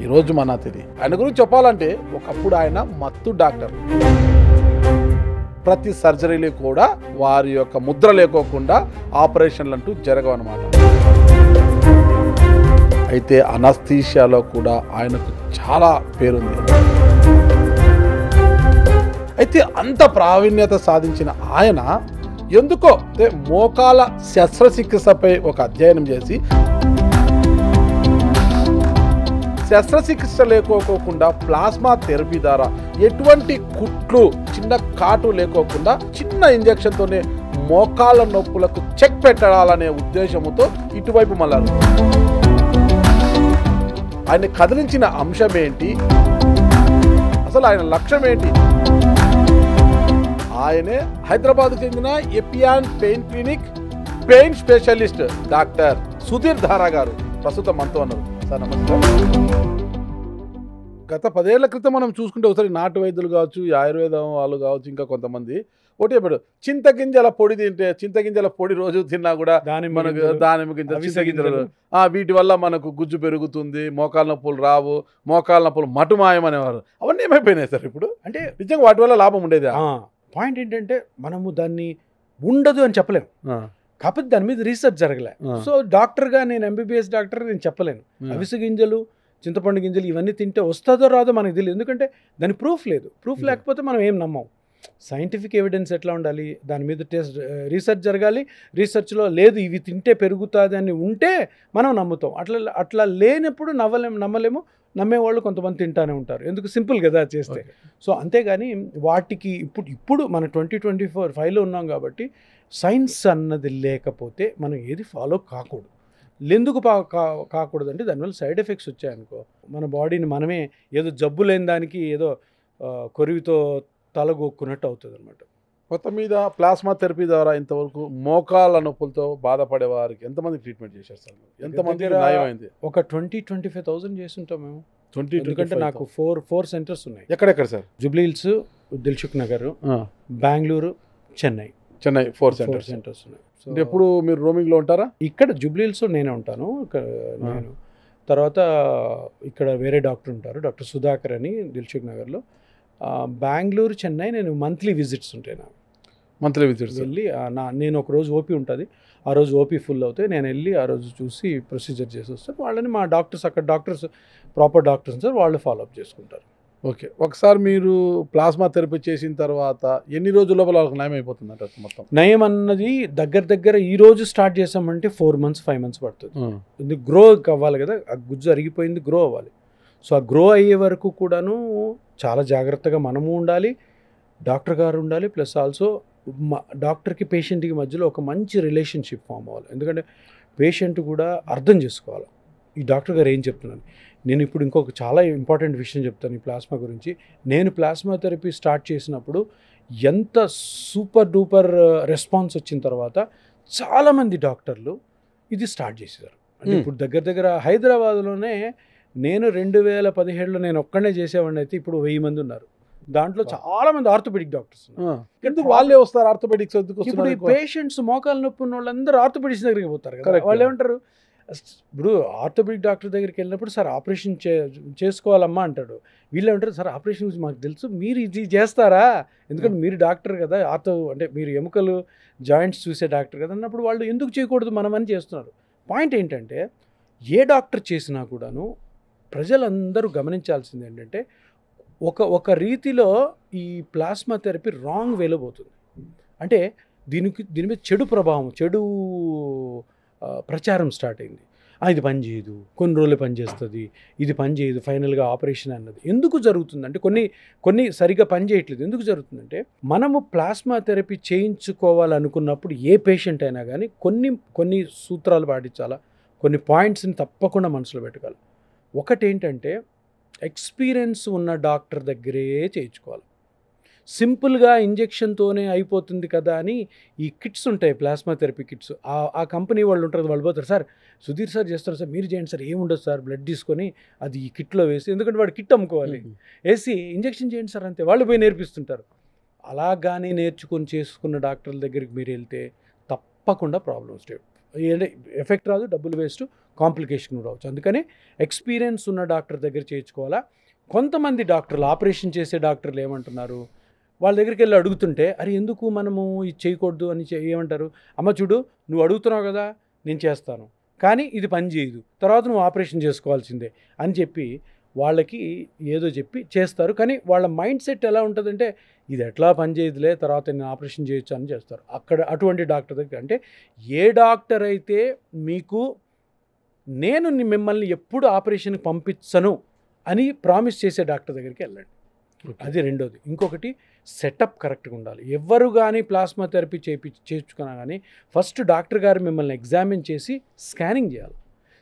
ఈరోజు మన అతిథి. ఆయన గురించి చెప్పాలంటే ఒకప్పుడు ఆయన మత్తు డాక్టర్. ప్రతి సర్జరీలు కూడా వారి యొక్క ముద్ర లేకోకుండా ఆపరేషన్లు అంటూ జరగవన్నమాట. అయితే అనస్థీషియాలో కూడా ఆయనకు చాలా పేరుంది. అయితే అంత ప్రావీణ్యత సాధించిన ఆయన ఎందుకో మోకాల శస్త్రచికిత్సపై ఒక అధ్యయనం చేసి శస్త్రచికిత్స లేకోకుండా ప్లాస్మా థెరపీ ద్వారా ఎటువంటి కుట్లు చిన్న కాటు లేకోకుండా చిన్న ఇంజెక్షన్తోనే మోకాళ్ళ నొప్పులకు చెక్ పెట్టాలనే ఉద్దేశంతో ఇటువైపు మళ్ళారు. ఆయన కదిలించిన అంశం ఏంటి, అసలు ఆయన లక్ష్యం ఏంటి? ఆయనే హైదరాబాద్కు చెందిన Epione pain clinic pain specialist doctor Sudheer Dhara garu ప్రస్తుతం మనతో ఉన్నారు. సార్ నమస్కారం. గత 10 ఏళ్ల క్రితం మనం చూసుకుంటే ఒకసారి నాటు వైద్యులు కావచ్చు, ఆయుర్వేదం వాళ్ళు కావచ్చు, ఇంకా కొంతమంది ఒకటి చెప్పాడు, చింతగింజల పొడి తింటే, చింతగింజల పొడి రోజు తిన్నా కూడా మనకు దానిమ్మ గింజలు, చింతగింజలు వీటి వల్ల మనకు గుజ్జు పెరుగుతుంది, మోకాళ్ళ నొప్పులు రావు, మోకాళ్ళ నొప్పులు మటుమాయం అనేవారు. అవన్నీ ఏమైపోయినాయి సార్ ఇప్పుడు? అంటే నిజంగా వాటి వల్ల లాభం ఉండేది. పాయింట్ ఏంటంటే మనము దాన్ని ఉండదు అని చెప్పలేము, కాకపోతే దాని మీద రీసెర్చ్ జరగలే. సో డాక్టర్గా నేను ఎంబీబీఎస్ డాక్టర్ నేను చెప్పలేను అవిసె గింజలు, చింతపండు గింజలు ఇవన్నీ తింటే వస్తుందో రాదో మనకు తెలియదు. ఎందుకంటే దాని ప్రూఫ్ లేదు. ప్రూఫ్ లేకపోతే మనం ఏం నమ్మం. సైంటిఫిక్ ఎవిడెన్స్ ఎట్లా ఉండాలి, దాని మీద రీసెర్చ్ జరగాలి. రీసెర్చ్లో లేదు ఇవి తింటే పెరుగుతుంది అని ఉంటే మనం నమ్ముతాం. అట్లా లేనప్పుడు నమ్మలేము. నమ్మేవాళ్ళు కొంతమంది తింటానే ఉంటారు. ఎందుకు, సింపుల్ కదా చేస్తే. సో అంతేగాని వాటికి ఇప్పుడు మన 2024 ఉన్నాం కాబట్టి సైన్స్ అన్నది లేకపోతే మనం ఏది ఫాలో కాకూడదు. ఎందుకు కాకూడదు అంటే దానివల్ల సైడ్ ఎఫెక్ట్స్ వచ్చాయనుకో, మన బాడీని మనమే ఏదో జబ్బు లేని దానికి ఏదో కొరివితో తలగొక్కున్నట్టు అవుతుంది అనమాట. మొత్తం మీద ప్లాస్మా థెరపీ ద్వారా ఇంతవరకు మోకాళ్ళ నొప్పులతో బాధపడే వారికి ఎంతమంది ట్రీట్మెంట్ చేశారు సార్? ఎంతమంది నయమైంది? ఒక 20-25,000 చేస్తుంటాం మేము. ఎందుకంటే నాకు 4 సెంటర్స్ ఉన్నాయి. ఎక్కడెక్కడ sir? Jubilee hills, Dilsukh Nagar, Bengaluru, Chennai 4 centres ఉన్నాయి. అంటే ఎప్పుడు మీరు రోమింగ్లో ఉంటారా? ఇక్కడ జూబ్లీ హిల్స్ నేనే ఉంటాను. నేను తర్వాత ఇక్కడ వేరే డాక్టర్ ఉంటారు, డాక్టర్ సుధాకర్ అని దిల్సుఖ్ నగర్లో. బెంగళూరు, చెన్నై నేను మంత్లీ విజిట్స్ ఉంటాయి. నాకు మంత్లీ విజిట్స్ వెళ్ళి నేను ఒక రోజు ఓపీ ఉంటుంది, ఆ రోజు ఓపీ ఫుల్ అవుతాయి. నేను వెళ్ళి ఆ రోజు చూసి ప్రొసీజర్ చేసి వస్తాను. వాళ్ళని మా డాక్టర్స్, అక్కడ డాక్టర్స్ ప్రాపర్ డాక్టర్స్ సార్, వాళ్ళు ఫాలోఅప్ చేసుకుంటారు. ఓకే. ఒకసారి మీరు ప్లాస్మా థెరపీ చేసిన తర్వాత ఎన్ని రోజుల లోపల వాళ్ళకి నయం అయిపోతుంది అంటే మొత్తం? నయం అన్నది దగ్గర ఈ రోజు స్టార్ట్ చేసామంటే 4 months 5 months పడుతుంది. ఇది గ్రో అవ్వాలి కదా, ఆ గుజ్జు అరిగిపోయింది, గ్రో అవ్వాలి. సో ఆ గ్రో అయ్యే వరకు కూడాను చాలా జాగ్రత్తగా మనము ఉండాలి, డాక్టర్ గారు ఉండాలి, ప్లస్ ఆల్సో డాక్టర్కి పేషెంట్కి మధ్యలో ఒక మంచి రిలేషన్షిప్ ఫామ్ అవ్వాలి. ఎందుకంటే పేషెంట్ కూడా అర్థం చేసుకోవాలి ఈ డాక్టర్ గారు ఏం చెప్తున్నాను. నేను ఇప్పుడు ఇంకొక చాలా ఇంపార్టెంట్ విషయం చెప్తాను ఈ ప్లాస్మా గురించి. నేను ప్లాస్మా థెరపీ స్టార్ట్ చేసినప్పుడు ఎంత సూపర్ డూపర్ రెస్పాన్స్ వచ్చిన తర్వాత చాలామంది డాక్టర్లు ఇది స్టార్ట్ చేశారు. అంటే ఇప్పుడు దగ్గర హైదరాబాద్లోనే నేను 2017లో నేను ఒక్కడే చేసేవాడిని అయితే ఇప్పుడు 1000 మంది ఉన్నారు. దాంట్లో చాలా మంది ఆర్థోపెడిక్ డాక్టర్స్. ఎందుకు వాళ్ళే వస్తారు ఆర్థోపెడిక్స్? ఇప్పుడు ఈ పేషెంట్స్ మోకాలు నొప్పి ఉన్న వాళ్ళందరూ ఆర్థోపెడిక్స్ దగ్గరికి పోతారు కదా. వాళ్ళు ఏమంటారు, ఇప్పుడు ఆర్థోపెడిక్ డాక్టర్ దగ్గరికి వెళ్ళినప్పుడు సార్ ఆపరేషన్ చేసుకోవాలమ్మా అంటాడు. వీళ్ళు ఏమంటారు, సార్ ఆపరేషన్ గురించి మాకు తెలుసు, మీరు ఇది చేస్తారా, ఎందుకంటే మీరు డాక్టర్ కదా, అంటే మీరు ఎముకలు జాయింట్స్ చూసే డాక్టర్ కదా అన్నప్పుడు వాళ్ళు ఎందుకు చేయకూడదు, మనమని చేస్తున్నారు. పాయింట్ ఏంటంటే ఏ డాక్టర్ చేసినా కూడాను ప్రజలందరూ గమనించాల్సింది ఏంటంటే ఒక రీతిలో ఈ ప్లాస్మా థెరపీ రాంగ్ వేలో పోతుంది. అంటే దీని మీద చెడు ప్రభావం, చెడు ప్రచారం స్టార్ట్ అయింది. ఇది పని చేయదు, కొన్ని రోజులు పని చేస్తుంది, ఇది పని చేయదు, ఫైనల్గా ఆపరేషన్ అన్నది ఎందుకు జరుగుతుందంటే కొన్ని సరిగ్గా పని చేయట్లేదు. ఎందుకు జరుగుతుందంటే మనము ప్లాస్మా థెరపీ చేయించుకోవాలనుకున్నప్పుడు ఏ పేషెంట్ అయినా కానీ కొన్ని సూత్రాలు పాటించాలా, కొన్ని పాయింట్స్ని తప్పకుండా మనసులో పెట్టుకోవాలి. ఒకటేంటంటే ఎక్స్పీరియన్స్ ఉన్న డాక్టర్ దగ్గరే చేయించుకోవాలి. సింపుల్గా ఇంజెక్షన్తోనే అయిపోతుంది కదా అని ఈ కిట్స్ ఉంటాయి, ప్లాస్మా థెరపీ కిట్స్. ఆ కంపెనీ వాళ్ళు ఉంటారు, వాళ్ళు పోతారు, సార్ సుధీర్ సార్ చేస్తారు సార్, మీరు చేయండి సార్, ఏముండదు సార్, బ్లడ్ తీసుకొని అది ఈ కిట్లో వేసి, ఎందుకంటే వాడు కిట్ అమ్ముకోవాలి, వేసి ఇంజెక్షన్ చేయండి సార్ అంతే, వాళ్ళు పోయి నేర్పిస్తుంటారు. అలాగానే నేర్చుకొని చేసుకున్న డాక్టర్ల దగ్గరికి మీరు వెళ్తే తప్పకుండా ప్రాబ్లమ్స్ లేవు, ఎఫెక్ట్ రాదు, డబ్బులు వేస్ట్, కాంప్లికేషన్ రావచ్చు. అందుకని ఎక్స్పీరియన్స్ ఉన్న డాక్టర్ దగ్గర చేయించుకోవాలా. కొంతమంది డాక్టర్లు, ఆపరేషన్ చేసే డాక్టర్లు ఏమంటున్నారు, వాళ్ళ దగ్గరికి వెళ్ళి అడుగుతుంటే, అరే ఎందుకు మనము ఇది చేయకూడదు అని ఏమంటారు, అమ్మ చూడు నువ్వు అడుగుతున్నావు కదా నేను చేస్తాను, కానీ ఇది పని చేయదు, తర్వాత నువ్వు ఆపరేషన్ చేసుకోవాల్సిందే అని చెప్పి వాళ్ళకి ఏదో చెప్పి చేస్తారు. కానీ వాళ్ళ మైండ్ సెట్ ఎలా ఉంటుందంటే, ఇది ఎట్లా పని చేయదులే, తర్వాత నేను ఆపరేషన్ చేయొచ్చు అని చేస్తారు. అక్కడ అటువంటి డాక్టర్ దగ్గర, అంటే ఏ డాక్టర్ అయితే మీకు నేను మిమ్మల్ని ఎప్పుడు ఆపరేషన్కి పంపించను అని ప్రామిస్ చేసే డాక్టర్ దగ్గరికి వెళ్ళండి. అది రెండోది. ఇంకొకటి సెటప్ కరెక్ట్గా ఉండాలి. ఎవరు కానీ ప్లాస్మా థెరపీ చేయించుకున్నా కానీ ఫస్ట్ డాక్టర్ గారు మిమ్మల్ని ఎగ్జామిన్ చేసి స్కానింగ్ చేయాలి.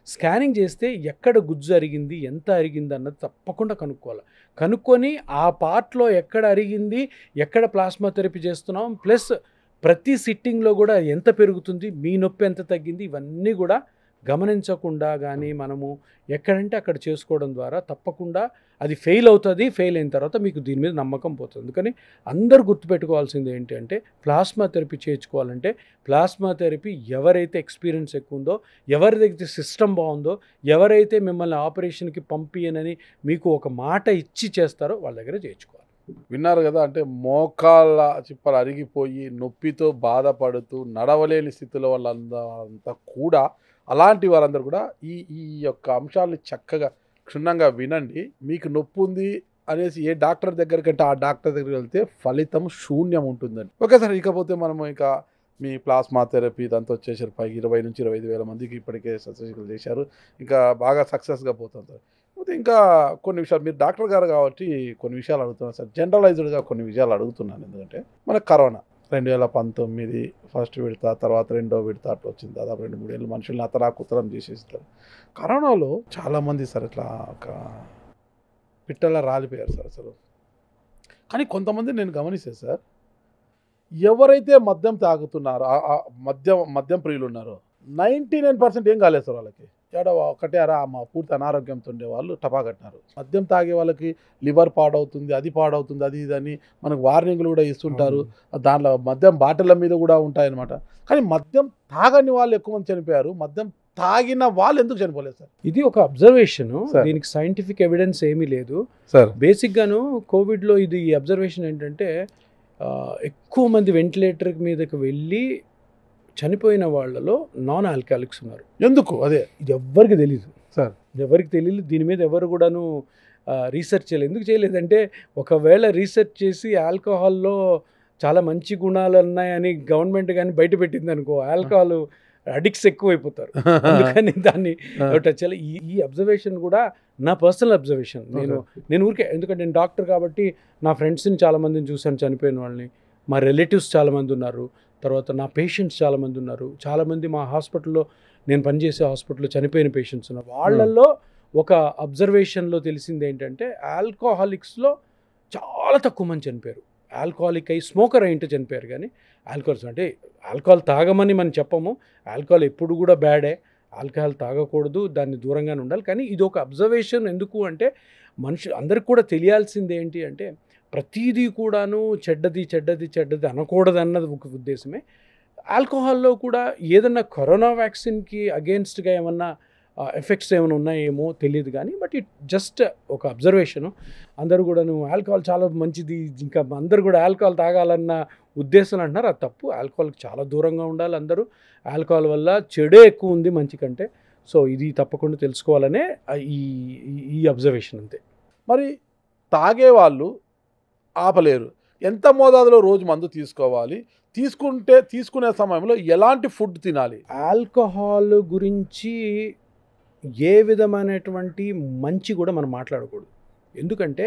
స్కానింగ్ చేస్తే ఎక్కడ గుజ్జు అరిగింది, ఎంత అరిగింది అన్నది తప్పకుండా కనుక్కోవాలి. కనుక్కొని ఆ పార్ట్లో ఎక్కడ అరిగింది, ఎక్కడ ప్లాస్మా థెరపీ చేస్తున్నాం, ప్లస్ ప్రతి సిట్టింగ్లో కూడా ఎంత పెరుగుతుంది, మీ నొప్పి ఎంత తగ్గింది, ఇవన్నీ కూడా గమనించకుండా కానీ మనము ఎక్కడంటే అక్కడ చేసుకోవడం ద్వారా తప్పకుండా అది ఫెయిల్ అవుతుంది. ఫెయిల్ అయిన తర్వాత మీకు దీని మీద నమ్మకం పోతుంది. అందుకని అందరూ గుర్తుపెట్టుకోవాల్సింది ఏంటి అంటే, ప్లాస్మా థెరపీ చేయించుకోవాలంటే ప్లాస్మా థెరపీ ఎవరైతే ఎక్స్పీరియన్స్ ఎక్కువ ఉందో, ఎవరిదైతే సిస్టమ్ బాగుందో, ఎవరైతే మిమ్మల్ని ఆపరేషన్కి పంపియనని మీకు ఒక మాట ఇచ్చి చేస్తారో వాళ్ళ దగ్గర చేయించుకోవాలి. విన్నారు కదా, అంటే మోకాళ్ళ చిప్పలు అరిగిపోయి నొప్పితో బాధపడుతూ నడవలేని స్థితిలో వాళ్ళంతా కూడా, అలాంటి వారందరూ కూడా ఈ యొక్క అంశాలని చక్కగా క్షుణ్ణంగా వినండి. మీకు నొప్పి ఉంది అనేసి ఏ డాక్టర్ దగ్గరికంటే ఆ డాక్టర్ దగ్గరికి వెళ్తే ఫలితం శూన్యం ఉంటుందండి. ఓకే సార్, ఇకపోతే మనము ఇక మీ ప్లాస్మా థెరపీ దాంతో వచ్చేసారు 20 నుంచి 25,000 మందికి ఇప్పటికే సక్సెస్ఫుల్ చేశారు. ఇంకా బాగా సక్సెస్గా పోతుంది సార్. అయితే ఇంకా కొన్ని విషయాలు, మీరు డాక్టర్ గారు కాబట్టి కొన్ని విషయాలు అడుగుతున్నాను సార్. జనరలైజ్డ్గా కొన్ని విషయాలు అడుగుతున్నాను. ఎందుకంటే మనకు కరోనా 2019 ఫస్ట్ విడత, తర్వాత రెండో విడత అట్లా వచ్చింది. దాదాపు 2-3 ఏళ్ళు మనుషుల్ని అతరాకుతరం చేసేస్తారు. కరోనాలో చాలామంది సార్ ఇట్లా ఒక పిట్టలా రాలిపోయారు సార్ అసలు. కానీ కొంతమంది నేను గమనిస్తాను సార్, ఎవరైతే మద్యం తాగుతున్నారో, మద్యం ప్రియులు ఉన్నారో 99% ఏం కాలేదు సార్ వాళ్ళకి. ఒకటే మా పూర్తి అనారోగ్యంతో ఉండే వాళ్ళు టపాకట్టినారు. మద్యం తాగే వాళ్ళకి లివర్ పాడవుతుంది, అది పాడవుతుంది, అది ఇదని మనకు వార్నింగ్లు కూడా ఇస్తుంటారు. దాంట్లో మద్యం బాటిళ్ళ మీద కూడా ఉంటాయన్నమాట. కానీ మద్యం తాగని వాళ్ళు ఎక్కువ మంది చనిపోయారు. మద్యం తాగిన వాళ్ళు ఎందుకు చనిపోలేదు సార్? ఇది ఒక అబ్జర్వేషన్. దీనికి సైంటిఫిక్ ఎవిడెన్స్ ఏమీ లేదు సార్. బేసిక్గాను కోవిడ్లో ఇది ఈ అబ్జర్వేషన్ ఏంటంటే, ఎక్కువ మంది వెంటిలేటర్ మీదకి వెళ్ళి చనిపోయిన వాళ్ళలో నాన్ ఆల్కహాలిక్స్ ఉన్నారు. ఎందుకు? అదే ఇది ఎవ్వరికి తెలీదు సార్. ఎవరికి తెలియదు. దీని మీద ఎవరు కూడాను రీసెర్చ్ చేయలేదు. ఎందుకు చేయలేదంటే, ఒకవేళ రీసెర్చ్ చేసి ఆల్కహాల్లో చాలా మంచి గుణాలు ఉన్నాయని గవర్నమెంట్ కానీ బయట పెట్టింది అనుకో, ఆల్కహాల్ అడిక్ట్స్ ఎక్కువైపోతారు. అందుకని దాన్ని టచ్ చేయాలి. ఈ అబ్జర్వేషన్ కూడా నా పర్సనల్ అబ్జర్వేషన్. నేను ఊరికే, ఎందుకంటే నేను డాక్టర్ కాబట్టి నా ఫ్రెండ్స్ని చాలామందిని చూశాను చనిపోయిన వాళ్ళని, మా రిలేటివ్స్ చాలామంది ఉన్నారు, తర్వాత నా పేషెంట్స్ చాలామంది ఉన్నారు, చాలామంది మా హాస్పిటల్లో, నేను పనిచేసే హాస్పిటల్లో చనిపోయిన పేషెంట్స్ ఉన్నారు. వాళ్ళల్లో ఒక అబ్జర్వేషన్లో తెలిసింది ఏంటంటే, ఆల్కహాలిక్స్లో చాలా తక్కువ మంది చనిపోయారు. ఆల్కహాలిక్ అయి స్మోకర్ అయింటే చనిపోయారు. కానీ ఆల్కహాల్స్ అంటే ఆల్కహాల్ తాగమని మనం చెప్పము, ఆల్కహాల్ ఎప్పుడు కూడా బ్యాడే, ఆల్కహాల్ తాగకూడదు, దాన్ని దూరంగానే ఉండాలి. కానీ ఇది ఒక అబ్జర్వేషన్. ఎందుకు అంటే, అందరికి కూడా తెలియాల్సింది ఏంటి అంటే, ప్రతిదీ కూడాను చెడ్డది చెడ్డది చెడ్డది అనకూడదు అన్నది ఒక ఉద్దేశమే. ఆల్కహాల్లో కూడా ఏదన్నా కరోనా వ్యాక్సిన్కి అగేన్స్ట్గా ఏమన్నా ఎఫెక్ట్స్ ఏమైనా ఉన్నాయేమో తెలియదు. కానీ బట్ ఇట్ జస్ట్ ఒక అబ్జర్వేషను. అందరూ కూడాను ఆల్కహాల్ చాలా మంచిది, ఇంకా అందరూ కూడా ఆల్కహాల్ తాగాలన్న ఉద్దేశం అంటున్నారు. అది తప్పు. ఆల్కహాల్కి చాలా దూరంగా ఉండాలి అందరూ. ఆల్కహాల్ వల్ల చెడే ఎక్కువ ఉంది మంచి కంటే. సో ఇది తప్పకుండా తెలుసుకోవాలనే ఈ అబ్జర్వేషన్ అంతే. మరి తాగేవాళ్ళు ఆపలేరు. ఎంత మోతాదులో రోజు మందు తీసుకోవాలి, తీసుకునే సమయంలో ఎలాంటి ఫుడ్ తినాలి? ఆల్కహాల్ గురించి ఏ విధమైనటువంటి మంచి కూడా మనం మాట్లాడకూడదు. ఎందుకంటే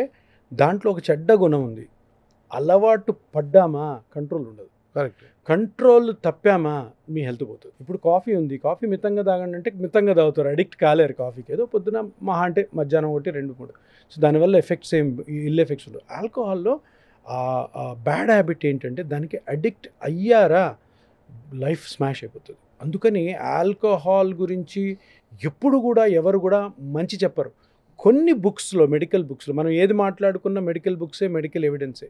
దాంట్లో ఒక చెడ్డ గుణం ఉంది. అలవాటు పడ్డామా కంట్రోల్ ఉండదు. కరెక్ట్. కంట్రోల్ తప్పామా మీ హెల్త్ పోతుంది. ఇప్పుడు కాఫీ ఉంది, కాఫీ మితంగా తాగండి అంటే మితంగా తాగుతారు, అడిక్ట్ కాలేరు కాఫీకి. ఏదో పొద్దున మహా అంటే మధ్యాహ్నం 1-2-3. సో దానివల్ల ఎఫెక్ట్స్ ఇల్ ఎఫెక్ట్స్ ఉండవు. ఆల్కహాల్లో బ్యాడ్ హ్యాబిట్ ఏంటంటే, దానికి అడిక్ట్ అయ్యారా లైఫ్ స్మాష్ అయిపోతుంది. అందుకని ఆల్కహాల్ గురించి ఎప్పుడు కూడా ఎవరు కూడా మంచి చెప్పరు. కొన్ని బుక్స్లో, మెడికల్ బుక్స్లో మనం ఏది మాట్లాడుకున్న మెడికల్ బుక్సే, మెడికల్ ఎవిడెన్సే.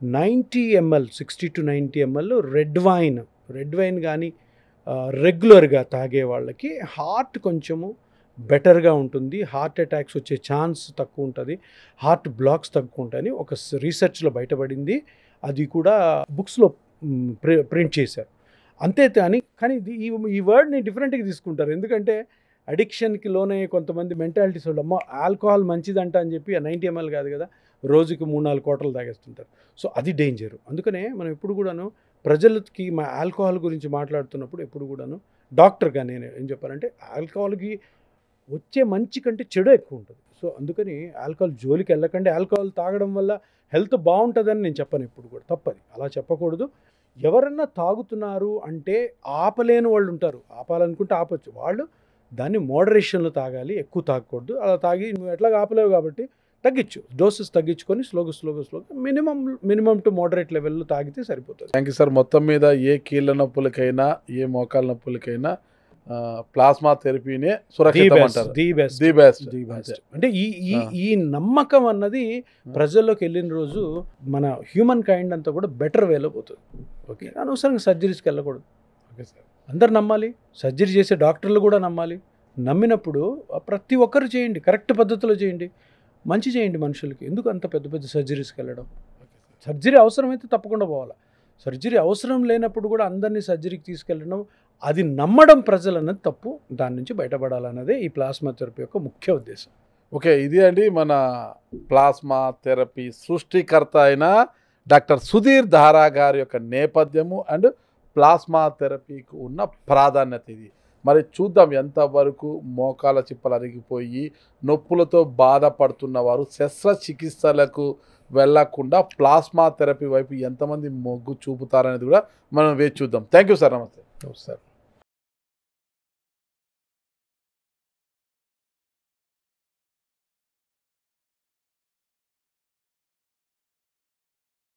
90 ml 60 to 90 ml red wine కానీ రెగ్యులర్గా తాగే వాళ్ళకి హార్ట్ కొంచెము బెటర్గా ఉంటుంది, హార్ట్ అటాక్స్ వచ్చే ఛాన్స్ తక్కువ ఉంటుంది, హార్ట్ బ్లాక్స్ తక్కువ ఉంటాయని ఒక రీసెర్చ్లో బయటపడింది. అది కూడా బుక్స్లో ప్రింట్ చేశారు. అంతే కానీ ఈ వర్డ్ని డిఫరెంట్గా తీసుకుంటారు. ఎందుకంటే అడిక్షన్కి లోనయ్యే కొంతమంది మెంటాలిటీస్ వాళ్ళు, అమ్మ ఆల్కహాల్ మంచిదంట అని చెప్పి 90 ml కాదు కదా, రోజుకి 3-4 కోటలు తాగేస్తుంటారు. సో అది డేంజరు. అందుకనే మనం ఎప్పుడు కూడాను ప్రజలకి మా ఆల్కహాల్ గురించి మాట్లాడుతున్నప్పుడు ఎప్పుడు కూడాను డాక్టర్గా నేను ఏం చెప్పాలంటే, ఆల్కహాల్కి వచ్చే మంచి కంటే చెడు ఎక్కువ ఉంటుంది. సో అందుకని ఆల్కహాల్ జోలికి వెళ్ళకండి. ఆల్కహాల్ తాగడం వల్ల హెల్త్ బాగుంటుందని నేను చెప్పను, ఎప్పుడు కూడా తప్పది, అలా చెప్పకూడదు. ఎవరన్నా తాగుతున్నారు అంటే ఆపలేని వాళ్ళు ఉంటారు, ఆపాలనుకుంటే ఆపచ్చు. వాళ్ళు దాన్ని మోడరేషన్లో తాగాలి, ఎక్కువ తాగకూడదు. అలా తాగి నువ్వు ఎట్లాగా ఆపలేవు కాబట్టి తగ్గించు, డోసెస్ తగ్గించుకొని స్లోగా మినిమం టు మోడరేట్ లెవెల్లో తాగితే సరిపోతుంది. Thank you sir. మొత్తం మీద ఏ కీళ్ళ నొప్పులకైనా ఏ మోకాల నొప్పులకైనా ప్లాస్మా థెరపీనే సురక్షితం అంటారు. The best. అంటే ఈ నమ్మకం అన్నది ప్రజల్లోకి వెళ్ళిన రోజు మన హ్యూమన్ కైండ్ అంతా కూడా బెటర్ వేలో పోతుంది. ఓకే, అనవసరంగా సర్జరీస్కి వెళ్ళకూడదు. ఓకే సార్, అందరు నమ్మాలి, సర్జరీ చేసే డాక్టర్లు కూడా నమ్మాలి. నమ్మినప్పుడు ప్రతి ఒక్కరు చేయండి, కరెక్ట్ పద్ధతిలో చేయండి, మంచి చేయండి మనుషులకి. ఎందుకు అంత పెద్ద పెద్ద సర్జరీస్కి వెళ్ళడం? సర్జరీ అవసరమైతే తప్పకుండా పోవాలి. సర్జరీ అవసరం లేనప్పుడు కూడా అందరినీ సర్జరీకి తీసుకెళ్ళడం, అది నమ్మడం ప్రజలు అన్నది తప్పు. దాని నుంచి బయటపడాలన్నదే ఈ ప్లాస్మా థెరపీ యొక్క ముఖ్య ఉద్దేశం. ఓకే, ఇది అండి మన ప్లాస్మా థెరపీ సృష్టికర్త అయిన డాక్టర్ సుధీర్ ధారా గారి యొక్క నేపథ్యము అండ్ ప్లాస్మా థెరపీకి ఉన్న ప్రాధాన్యత ఇది. మరి చూద్దాం ఎంతవరకు మోకాల చిప్పలు అరిగిపోయి నొప్పులతో బాధపడుతున్న వారు శస్త్రచికిత్సలకు వెళ్లకుండా ప్లాస్మా థెరపీ వైపు ఎంతమంది మొగ్గు చూపుతారనేది కూడా మనం వేచి చూద్దాం. Thank you sir. నమస్తే. సార్.